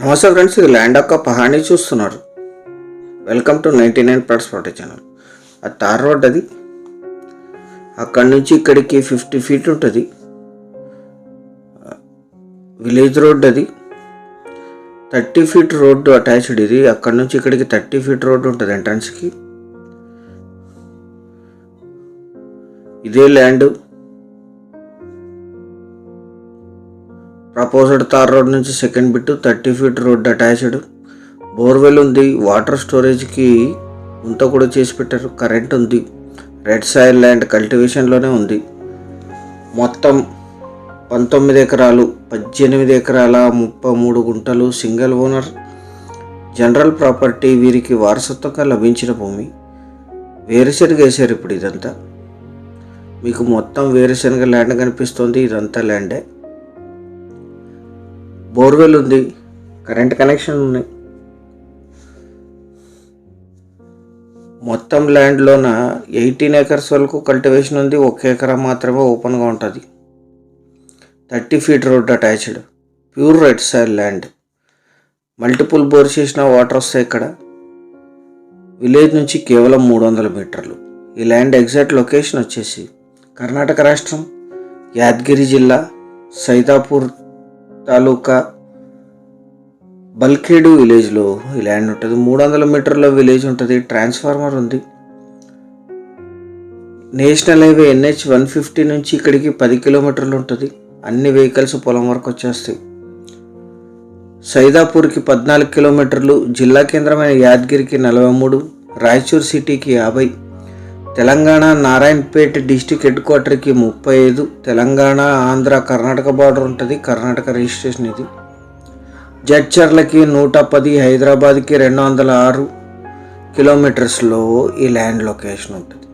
నమస్తే ఫ్రెండ్స్, ఇది ల్యాండ్ యొక్క పహాణి చూస్తున్నారు. Welcome to 99 plots property channel. ఆ తార్ రోడ్ అది, అక్కడి నుంచి ఇక్కడికి 50 ఫీట్ ఉంటుంది. విలేజ్ రోడ్ అది, 30 ఫీట్ రోడ్డు అటాచ్డ్. ఇది అక్కడి నుంచి ఇక్కడికి 30 ఫీట్ రోడ్డు ఉంటుంది ఎంట్రన్స్కి. ఇదే ల్యాండ్ ప్రపోజ్డ్ తార్ రోడ్ నుంచి second bit 30 feet road attached. Borewell ఉంది, వాటర్ స్టోరేజ్కి గుంత కూడా చేసి పెట్టారు, కరెంట్ ఉంది. రెడ్ సాయిల్ ల్యాండ్ కల్టివేషన్లోనే ఉంది. మొత్తం 19 ఎకరాలు, 18 ఎకరాల 33 గుంటలు, సింగిల్ ఓనర్, జనరల్ ప్రాపర్టీ. వీరికి వారసత్వంగా లభించిన భూమి. వేరుశనగ వేసారు ఇప్పుడు. ఇదంతా మీకు మొత్తం వేరుశనగ ల్యాండ్ కనిపిస్తుంది. ఇదంతా ల్యాండే. బోర్వెల్ ఉంది, కరెంట్ కనెక్షన్ ఉన్నాయి. మొత్తం ల్యాండ్లోన 18 ఎకర్స్ వరకు కల్టివేషన్ ఉంది. 1 ఎకరా మాత్రమే ఓపెన్గా ఉంటుంది. 30 feet road attached, pure red soil land. Multiple bore చేసిన వాటర్ వస్తాయి ఇక్కడ. విలేజ్ నుంచి కేవలం 300 మీటర్లు. ఈ ల్యాండ్ ఎగ్జాక్ట్ లొకేషన్ వచ్చేసి కర్ణాటక రాష్ట్రం, యాదగిరి జిల్లా, సైదాపూర్ తాలూకా, బల్ఖేడు విలేజ్లో ఈ ల్యాండ్ ఉంటుంది. 300 మీటర్ల విలేజ్ ఉంటుంది. ట్రాన్స్ఫార్మర్ ఉంది. నేషనల్ హైవే NH 150 నుంచి ఇక్కడికి 10 కిలోమీటర్లు ఉంటుంది. అన్ని వెహికల్స్ పొలం వరకు వచ్చేస్తాయి. సైదాపూర్కి 14 కిలోమీటర్లు, జిల్లా కేంద్రమైన యాదగిరికి 43, రాయచూర్ సిటీకి 50, తెలంగాణ నారాయణపేట డిస్టిక్ హెడ్ క్వార్టర్కి 35. తెలంగాణ, ఆంధ్ర, కర్ణాటక బార్డర్ ఉంటుంది. కర్ణాటక రిజిస్ట్రేషన్ ఇది. జడ్చర్లకి 110, హైదరాబాద్కి 206 కిలోమీటర్స్లో ఈ ల్యాండ్ లొకేషన్ ఉంటుంది.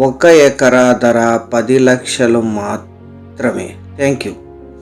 1 ఎకరా ధర 10 లక్షలు మాత్రమే. Thank you.